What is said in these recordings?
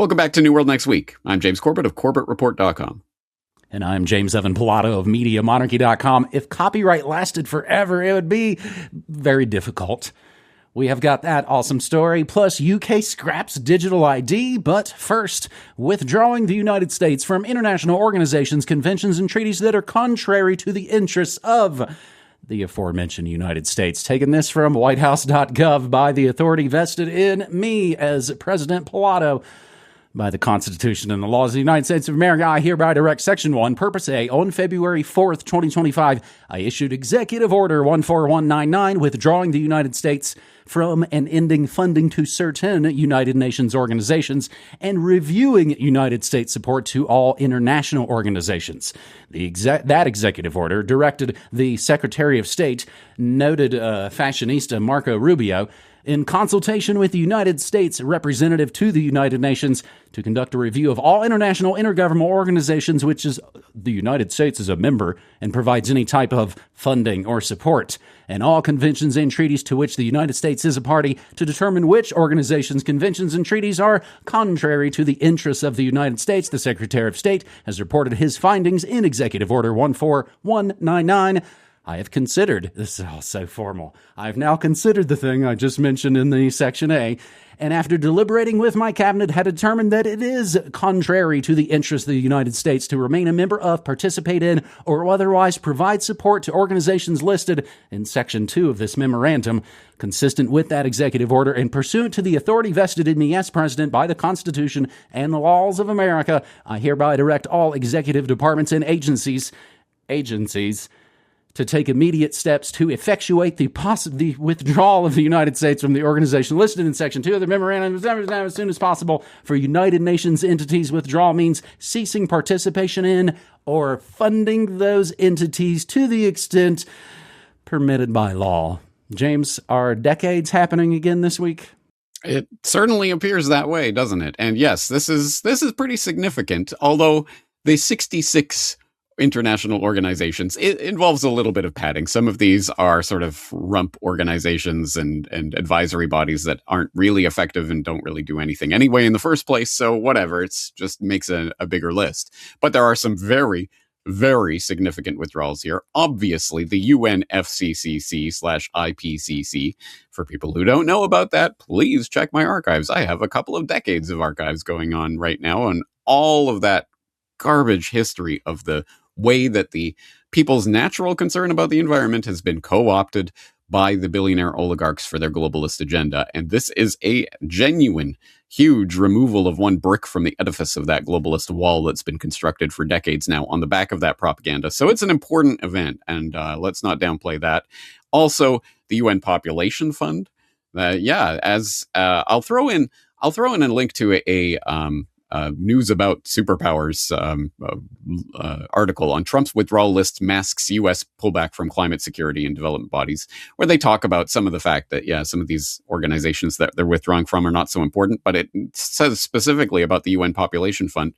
Welcome back to New World Next Week. I'm James Corbett of CorbettReport.com. And I'm James Evan Pilato of MediaMonarchy.com. If copyright lasted forever, it would be very difficult. We have got that awesome story, plus UK scraps digital ID. But first, withdrawing the United States from international organizations, conventions, and treaties that are contrary to the interests of the aforementioned United States. Taking this from whitehouse.gov by the authority vested in me as President Pilato. By the Constitution and the laws of the United States of America, I hereby direct Section 1, Purpose A, on February 4th, 2025, I issued Executive Order 14199, withdrawing the United States from and ending funding to certain United Nations organizations and reviewing United States support to all international organizations. That executive order directed the Secretary of State, noted fashionista Marco Rubio, in consultation with the United States representative to the United Nations, to conduct a review of all international intergovernmental organizations which is the United States is a member and provides any type of funding or support, and all conventions and treaties to which the United States is a party, to determine which organizations, conventions, and treaties are contrary to the interests of the United States. The Secretary of State has reported his findings in Executive Order 14199. I have considered, this is all so formal, I have now considered the thing I just mentioned in the Section A, and after deliberating with my cabinet, had determined that it is contrary to the interests of the United States to remain a member of, participate in, or otherwise provide support to organizations listed in Section 2 of this memorandum, consistent with that executive order and pursuant to the authority vested in me as President by the Constitution and the laws of America. I hereby direct all executive departments and agencies to take immediate steps to effectuate the withdrawal of the United States from the organization listed in Section 2 of the memorandum as soon as possible. For United Nations entities, withdrawal means ceasing participation in or funding those entities to the extent permitted by law. James, are decades happening again this week? It certainly appears that way, doesn't it? And yes, this is pretty significant, although the 66 international organizations, it involves a little bit of padding. Some of these are sort of rump organizations and advisory bodies that aren't really effective and don't really do anything anyway in the first place. So whatever, it's just makes a bigger list. But there are some very, very significant withdrawals here. Obviously, the UNFCCC/IPCC. For people who don't know about that, please check my archives. I have a couple of decades of archives going on right now, and all of that garbage history of the way that the people's natural concern about the environment has been co-opted by the billionaire oligarchs for their globalist agenda. And this is a genuine, huge removal of one brick from the edifice of that globalist wall that's been constructed for decades now on the back of that propaganda. So it's an important event, and let's not downplay that. Also, the UN Population Fund. I'll throw in a link to a news about superpowers article on Trump's withdrawal list masks U.S. pullback from climate security and development bodies, where they talk about some of the fact that, some of these organizations that they're withdrawing from are not so important. But it says specifically about the UN Population Fund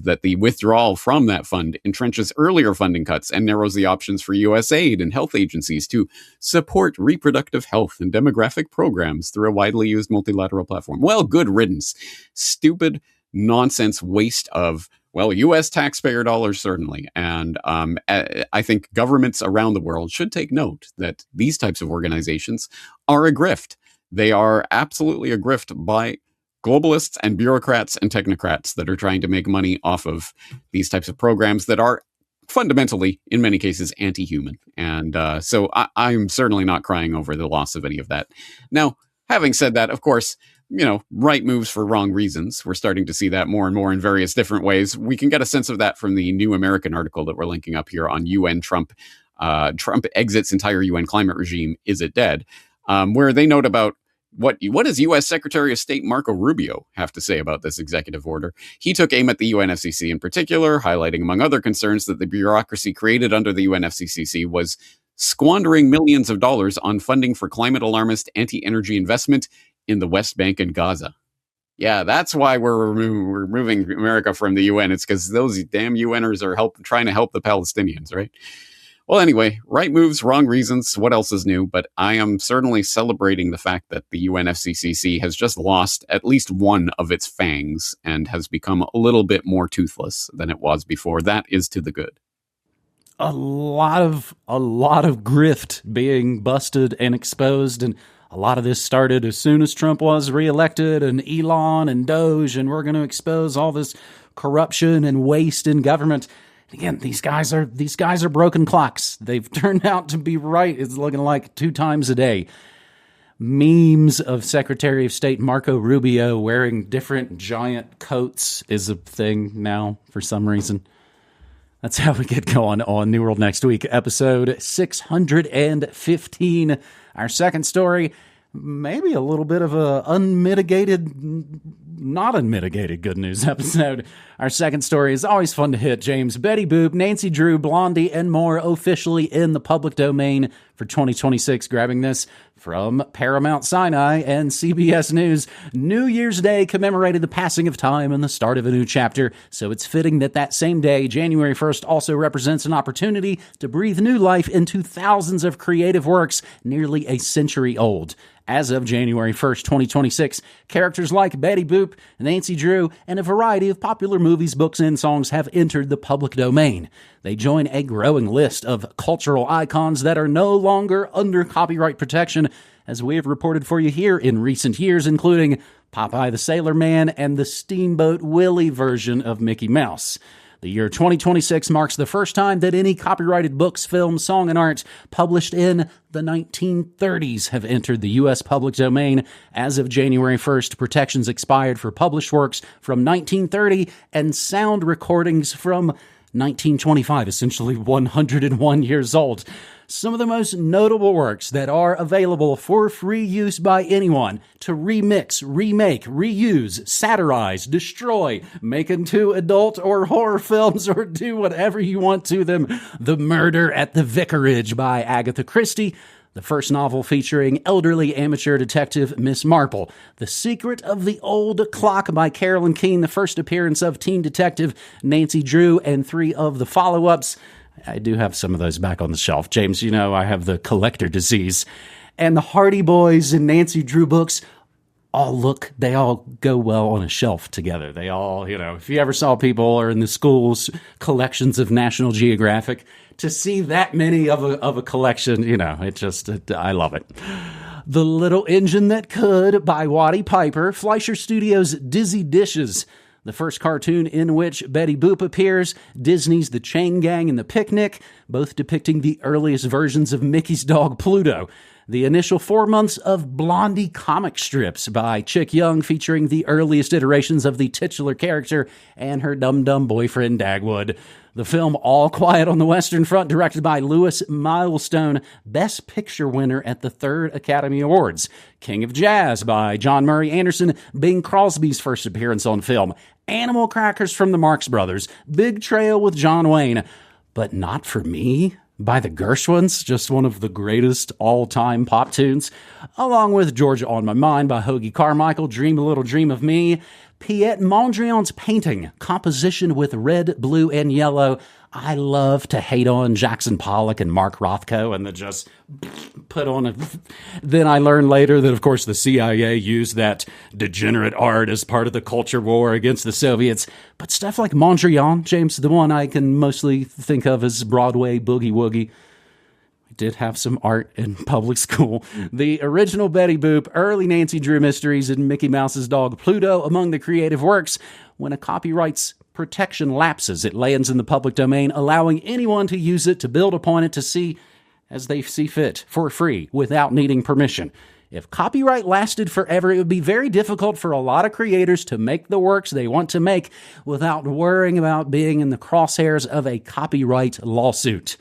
that the withdrawal from that fund entrenches earlier funding cuts and narrows the options for U.S. aid and health agencies to support reproductive health and demographic programs through a widely used multilateral platform. Well, good riddance. Stupid nonsense waste of, U.S. taxpayer dollars, certainly. And I think governments around the world should take note that these types of organizations are a grift. They are absolutely a grift by globalists and bureaucrats and technocrats that are trying to make money off of these types of programs that are fundamentally, in many cases, anti-human. And so I'm certainly not crying over the loss of any of that. Now, having said that, of course, right moves for wrong reasons. We're starting to see that more and more in various different ways. We can get a sense of that from the New American article that we're linking up here on UN Trump. Trump exits entire UN climate regime. Is it dead? Where they note about what does U.S. Secretary of State Marco Rubio have to say about this executive order? He took aim at the UNFCCC in particular, highlighting, among other concerns, that the bureaucracy created under the UNFCCC was squandering millions of dollars on funding for climate alarmist anti-energy investment in the West Bank and Gaza. Yeah, that's why we're removing America from the UN. It's because those damn UNers are trying to help the Palestinians, right? Well, anyway, right moves, wrong reasons. What else is new? But I am certainly celebrating the fact that the UNFCCC has just lost at least one of its fangs and has become a little bit more toothless than it was before. That is to the good. A lot of grift being busted and exposed, and a lot of this started as soon as Trump was reelected, and Elon and Doge, and we're going to expose all this corruption and waste in government. And again, these guys are broken clocks. They've turned out to be right. It's looking like 2 times a day. Memes of Secretary of State Marco Rubio wearing different giant coats is a thing now for some reason. That's how we get going on New World Next Week, episode 615. Our second story, maybe a little bit of a not unmitigated good news episode. Our second story is always fun to hit, James. Betty Boop, Nancy Drew, Blondie, and more officially in the public domain for 2026. Grabbing this from Paramount Sinai and CBS News. New Year's Day commemorated the passing of time and the start of a new chapter, so it's fitting that that same day, January 1st, also represents an opportunity to breathe new life into thousands of creative works nearly a century old. As of January 1st, 2026, characters like Betty Boop, Nancy Drew, and a variety of popular movies, books, and songs have entered the public domain. They join a growing list of cultural icons that are no longer under copyright protection, as we have reported for you here in recent years, including Popeye the Sailor Man and the Steamboat Willie version of Mickey Mouse. The year 2026 marks the first time that any copyrighted books, films, song, and art published in the 1930s have entered the U.S. public domain. As of January 1st, protections expired for published works from 1930 and sound recordings from 1925, essentially 101 years old. Some of the most notable works that are available for free use by anyone to remix, remake, reuse, satirize, destroy, make into adult or horror films, or do whatever you want to them. The Murder at the Vicarage by Agatha Christie, the first novel featuring elderly amateur detective Miss Marple. The Secret of the Old Clock by Carolyn Keene, the first appearance of teen detective Nancy Drew, and 3 of the follow-ups. I do have some of those back on the shelf. James, you know I have the collector disease. And the Hardy Boys and Nancy Drew books they all go well on a shelf together. They all, if you ever saw people or in the schools collections of National Geographic, to see that many of a collection, I love it. The Little Engine That Could by Waddy Piper, Fleischer Studios' Dizzy Dishes, the first cartoon in which Betty Boop appears, Disney's The Chain Gang and The Picnic, both depicting the earliest versions of Mickey's dog Pluto. The initial 4 months of Blondie comic strips by Chick Young, featuring the earliest iterations of the titular character and her dum-dum boyfriend Dagwood. The film All Quiet on the Western Front, directed by Louis Milestone, Best Picture winner at the 3rd Academy Awards. King of Jazz by John Murray Anderson, Bing Crosby's first appearance on film. Animal Crackers from the Marx Brothers, Big Trail with John Wayne. But Not For Me by the Gershwins, just one of the greatest all-time pop tunes, along with Georgia on My Mind by Hoagie Carmichael, Dream a Little Dream of Me, Piet Mondrian's painting, composition with red, blue, and yellow. I love to hate on Jackson Pollock and Mark Rothko and just put on a... Then I learned later that, of course, the CIA used that degenerate art as part of the culture war against the Soviets. But stuff like Mondrian, James, the one I can mostly think of as Broadway Boogie Woogie, did have some art in public school. The original Betty Boop, early Nancy Drew mysteries, and Mickey Mouse's dog Pluto among the creative works. When a copyright's protection lapses, it lands in the public domain, allowing anyone to use it, to build upon it, to see as they see fit, for free, without needing permission. If copyright lasted forever, it would be very difficult for a lot of creators to make the works they want to make without worrying about being in the crosshairs of a copyright lawsuit.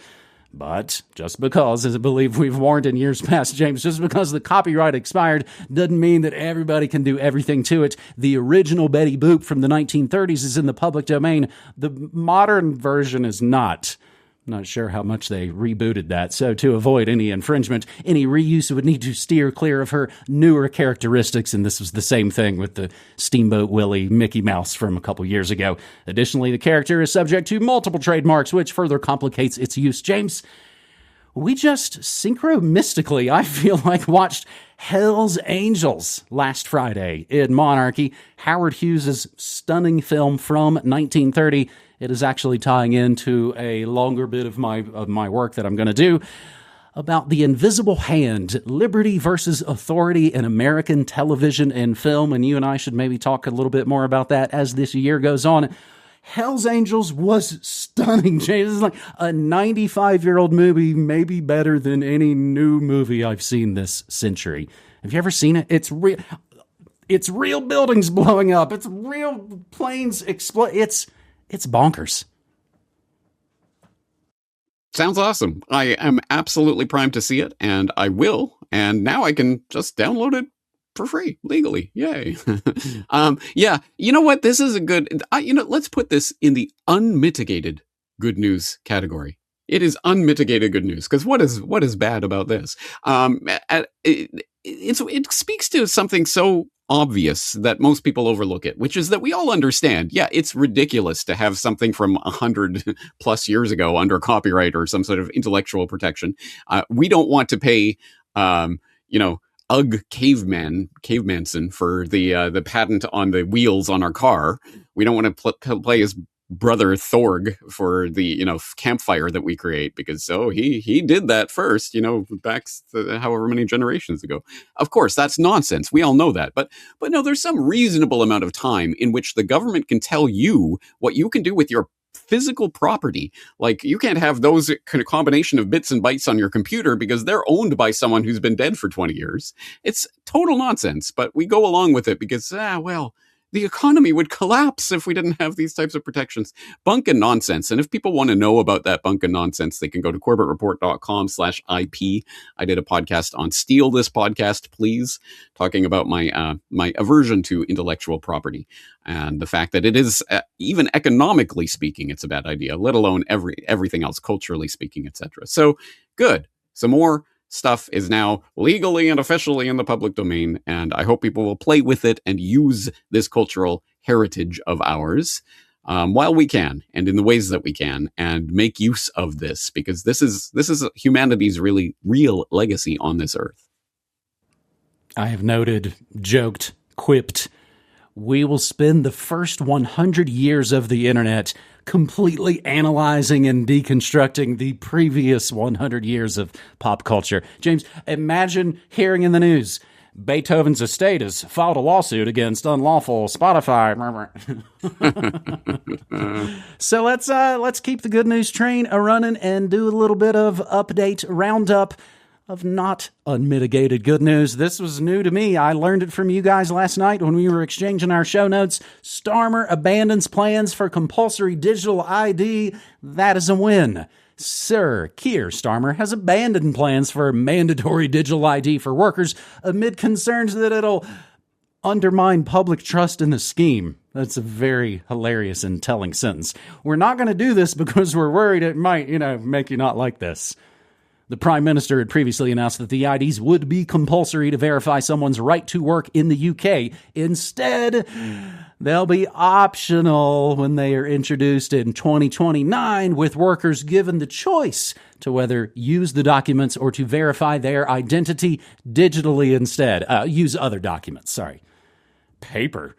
But just because, as I believe we've warned in years past, James, just because the copyright expired doesn't mean that everybody can do everything to it. The original Betty Boop from the 1930s is in the public domain. The modern version is not. I'm not sure how much they rebooted that. So to avoid any infringement, any reuse would need to steer clear of her newer characteristics. And this was the same thing with the Steamboat Willie Mickey Mouse from a couple years ago. Additionally, the character is subject to multiple trademarks, which further complicates its use. James, we just synchronistically, I feel like, watched Hell's Angels last Friday in Monarchy, Howard Hughes' stunning film from 1930. It is actually tying into a longer bit of my work that I'm going to do about the invisible hand, liberty versus authority in American television and film, and you and I should maybe talk a little bit more about that as this year goes on. Hell's Angels was stunning, James. It's like a 95-year-old movie, maybe better than any new movie I've seen this century. Have you ever seen it? It's real. It's real buildings blowing up. It's real planes explode. It's bonkers. Sounds awesome. I am absolutely primed to see it, and I will. And now I can just download it for free, legally. Yay. Yeah, you know what? This is a good, let's put this in the unmitigated good news category. It is unmitigated good news, because what is bad about this? It speaks to something so obvious that most people overlook it, which is that we all understand, yeah, it's ridiculous to have something from 100 plus years ago under copyright or some sort of intellectual protection. We don't want to pay, Ugg Cavemanson for the patent on the wheels on our car. We don't want to play his brother Thorg for the campfire that we create, because he did that first, back however many generations ago. Of course, that's nonsense. We all know that. But no, there's some reasonable amount of time in which the government can tell you what you can do with your physical property. Like, you can't have those kind of combination of bits and bytes on your computer because they're owned by someone who's been dead for 20 years. It's total nonsense, but we go along with it because, the economy would collapse if we didn't have these types of protections. Bunk and nonsense. And if people want to know about that bunk and nonsense, they can go to corbettreport.com/IP. I did a podcast on Steal This Podcast, Please, talking about my aversion to intellectual property and the fact that it is, even economically speaking, it's a bad idea, let alone everything else, culturally speaking, etc. So good. Some more stuff is now legally and officially in the public domain, and I hope people will play with it and use this cultural heritage of ours while we can, and in the ways that we can, and make use of this, because this is humanity's really real legacy on this earth. I have noted, joked, quipped, we will spend the first 100 years of the internet completely analyzing and deconstructing the previous 100 years of pop culture. James, imagine hearing in the news, Beethoven's estate has filed a lawsuit against unlawful Spotify. So let's keep the good news train a-running and do a little bit of update roundup of not unmitigated good news. This was new to me. I learned it from you guys last night when we were exchanging our show notes. Starmer abandons plans for compulsory digital ID. That is a win. Sir Keir Starmer has abandoned plans for mandatory digital ID for workers amid concerns that it'll undermine public trust in the scheme. That's a very hilarious and telling sentence. We're not going to do this because we're worried it might, make you not like this. The Prime Minister had previously announced that the IDs would be compulsory to verify someone's right to work in the UK. Instead, they'll be optional when they are introduced in 2029, with workers given the choice to whether use the documents or to verify their identity digitally instead. Use other documents, paper.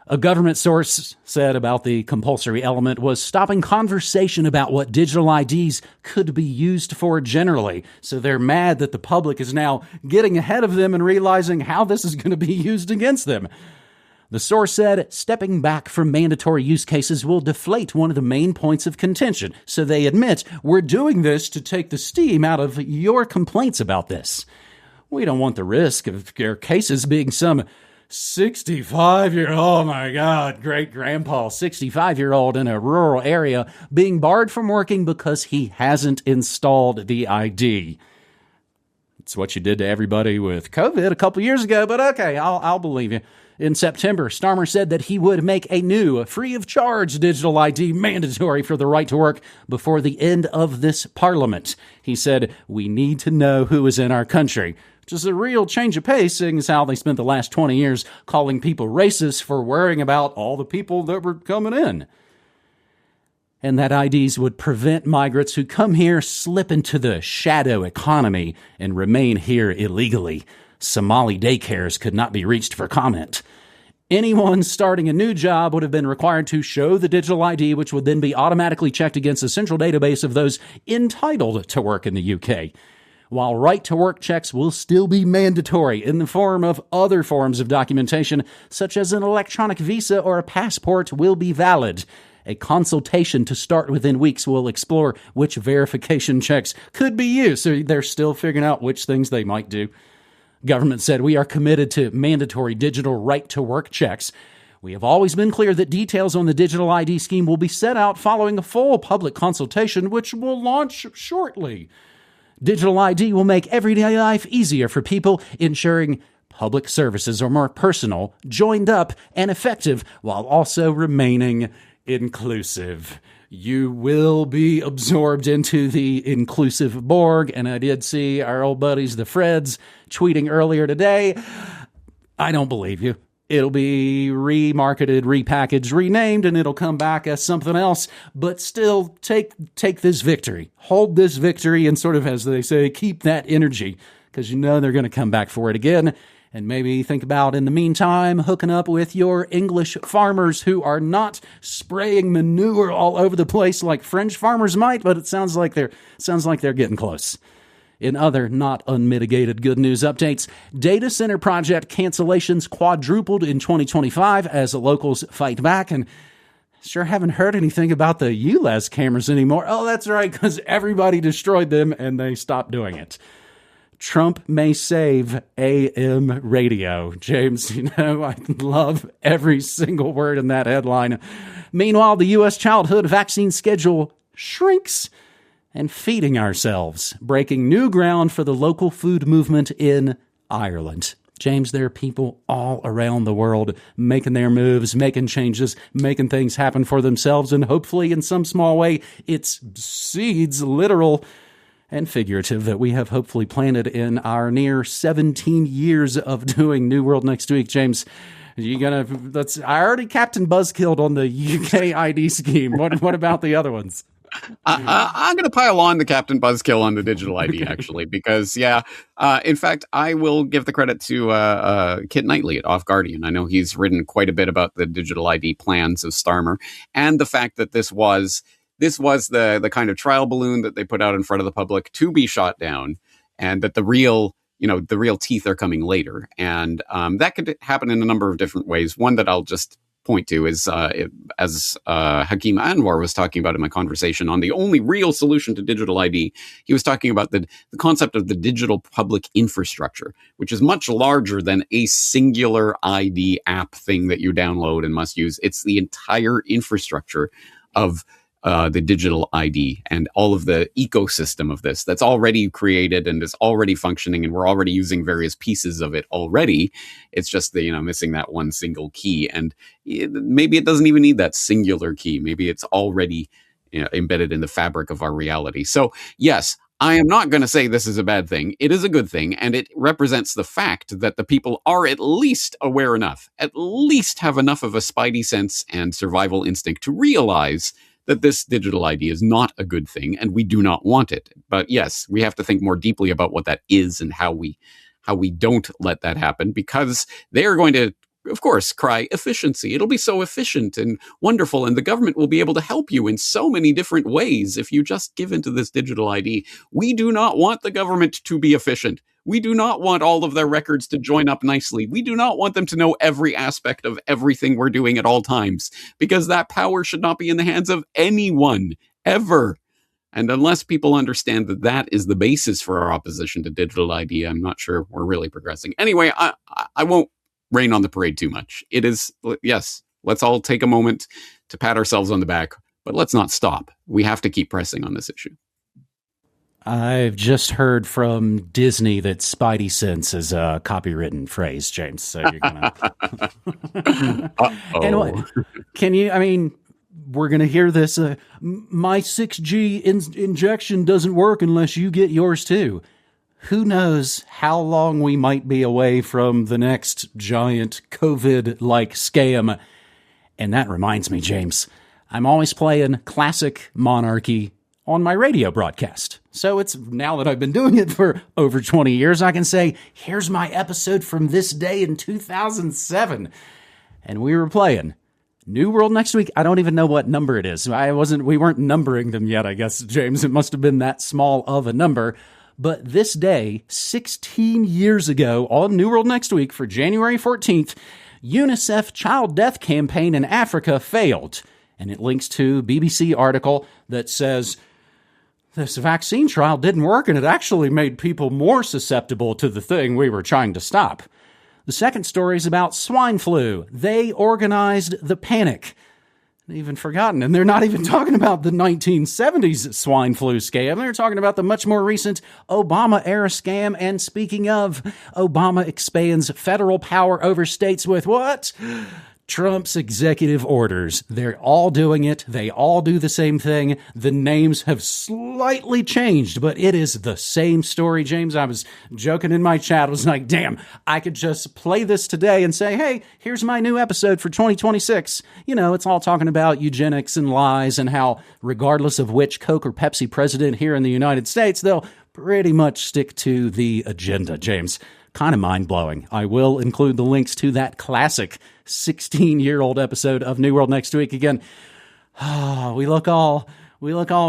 A government source said about the compulsory element was stopping conversation about what digital IDs could be used for generally. So they're mad that the public is now getting ahead of them and realizing how this is going to be used against them. The source said stepping back from mandatory use cases will deflate one of the main points of contention. So they admit, we're doing this to take the steam out of your complaints about this. We don't want the risk of their cases being some 65-year-old, oh my God, great-grandpa, 65-year-old in a rural area being barred from working because he hasn't installed the ID. It's what you did to everybody with COVID a couple years ago, but okay, I'll believe you. In September, Starmer said that he would make a new, free-of-charge digital ID mandatory for the right to work before the end of this parliament. He said, we need to know who is in our country. Which is a real change of pace, seeing as how they spent the last 20 years calling people racist for worrying about all the people that were coming in. and that IDs would prevent migrants who come here slip into the shadow economy and remain here illegally. Somali daycares could not be reached for comment. Anyone starting a new job would have been required to show the digital ID, which would then be automatically checked against a central database of those entitled to work in the UK. While right-to-work checks will still be mandatory in the form of other forms of documentation, such as an electronic visa or a passport, will be valid. A consultation to start within weeks will explore which verification checks could be used. So they're still figuring out which things they might do. Government said, we are committed to mandatory digital right-to-work checks. We have always been clear that details on the digital ID scheme will be set out following a full public consultation, which will launch shortly. Digital ID will make everyday life easier for people, ensuring public services are more personal, joined up, and effective, while also remaining inclusive. You will be absorbed into the inclusive Borg, and I did see our old buddies, the Freds, tweeting earlier today. I don't believe you. It'll be remarketed, repackaged, renamed, and it'll come back as something else. But still, take this victory. Hold this victory and sort of, as they say, keep that energy, because you know they're going to come back for it again. And maybe think about, in the meantime, hooking up with your English farmers who are not spraying manure all over the place like French farmers might, but it sounds like they're getting close. In other not unmitigated good news updates, data center project cancellations quadrupled in 2025 as the locals fight back, and sure haven't heard anything about the ULEZ cameras anymore. Oh, that's right, because everybody destroyed them and they stopped doing it. Trump may save AM radio. James, I love every single word in that headline. Meanwhile, the U.S. childhood vaccine schedule shrinks, and feeding ourselves, breaking new ground for the local food movement in Ireland. James, there are people all around the world making their moves, making changes, making things happen for themselves, and hopefully in some small way, it's seeds, literal and figurative, that we have hopefully planted in our near 17 years of doing New World Next Week. James, I already Captain Buzzkilled on the UK ID scheme. What about the other ones? I'm going to pile on the Captain Buzzkill on the digital ID, actually, because, in fact, I will give the credit to Kit Knightley at Off Guardian. I know he's written quite a bit about the digital ID plans of Starmer, and the fact that this was the kind of trial balloon that they put out in front of the public to be shot down, and that the real teeth are coming later. And that could happen in a number of different ways. One that I'll just point to is, as Hakeem Anwar was talking about in my conversation on the only real solution to digital ID, he was talking about the concept of the digital public infrastructure, which is much larger than a singular ID app thing that you download and must use. It's the entire infrastructure of the digital ID and all of the ecosystem of this that's already created and is already functioning, and we're already using various pieces of it already. It's just missing that one single key, and maybe it doesn't even need that singular key. Maybe it's already embedded in the fabric of our reality. So yes, I am not going to say this is a bad thing. It is a good thing, and it represents the fact that the people are at least aware enough, at least have enough of a spidey sense and survival instinct to realize that this digital ID is not a good thing, and we do not want it. But yes, we have to think more deeply about what that is and how we don't let that happen, because they are going to, of course, cry efficiency. It'll be so efficient and wonderful, and the government will be able to help you in so many different ways if you just give into this digital ID. We do not want the government to be efficient. We do not want all of their records to join up nicely. We do not want them to know every aspect of everything we're doing at all times, because that power should not be in the hands of anyone, ever. And unless people understand that that is the basis for our opposition to digital ID, I'm not sure we're really progressing. Anyway, I won't rain on the parade too much. It is, yes, let's all take a moment to pat ourselves on the back, but let's not stop. We have to keep pressing on this issue. I've just heard from Disney that Spidey sense is a copywritten phrase, James. So you're gonna. And what, we're gonna hear this. My 6G injection doesn't work unless you get yours too. Who knows how long we might be away from the next giant COVID-like scam? And that reminds me, James. I'm always playing classic monarchy on my radio broadcast. So it's now that I've been doing it for over 20 years, I can say, here's my episode from this day in 2007. And we were playing New World Next Week. I don't even know what number it is. We weren't numbering them yet, I guess, James. It must have been that small of a number. But this day, 16 years ago, on New World Next Week for January 14th, UNICEF child death campaign in Africa failed. And it links to a BBC article that says this vaccine trial didn't work and it actually made people more susceptible to the thing we were trying to stop. The second story is about swine flu. They organized the panic. Even forgotten. And they're not even talking about the 1970s swine flu scam. They're talking about the much more recent Obama-era scam. And speaking of, Obama expands federal power over states with what? Trump's executive orders. They're all doing it. They all do the same thing. The names have slightly changed, but it is the same story, James. I was joking in my chat. I was like, damn, I could just play this today and say, hey, here's my new episode for 2026. You know, it's all talking about eugenics and lies and how regardless of which Coke or Pepsi president here in the United States, they'll pretty much stick to the agenda, James. Kind of mind-blowing. I will include the links to that classic 16-year-old episode of New World Next Week. Again, we look all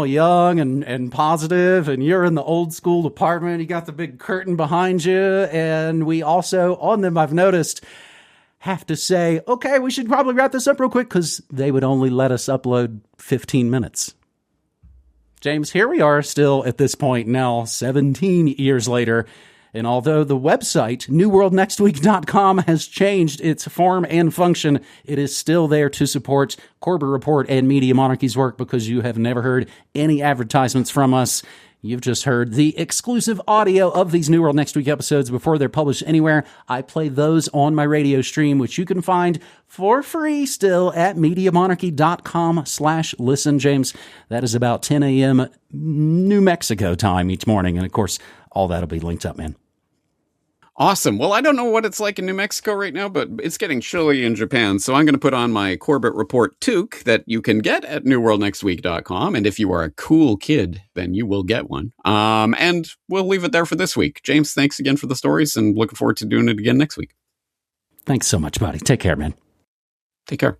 young and positive, and you're in the old school department. You got the big curtain behind you, and we also, on them, I've noticed, have to say, okay, we should probably wrap this up real quick, because they would only let us upload 15 minutes. James, here we are still at this point now, 17 years later. And although the website, newworldnextweek.com, has changed its form and function, it is still there to support Corbett Report and Media Monarchy's work, because you have never heard any advertisements from us. You've just heard the exclusive audio of these New World Next Week episodes before they're published anywhere. I play those on my radio stream, which you can find for free still at MediaMonarchy.com/listen, James. That is about 10 a.m. New Mexico time each morning. And of course, all that'll be linked up, man. Awesome. Well, I don't know what it's like in New Mexico right now, but it's getting chilly in Japan. So I'm going to put on my Corbett Report toque that you can get at newworldnextweek.com. And if you are a cool kid, then you will get one. And we'll leave it there for this week. James, thanks again for the stories, and looking forward to doing it again next week. Thanks so much, buddy. Take care, man. Take care.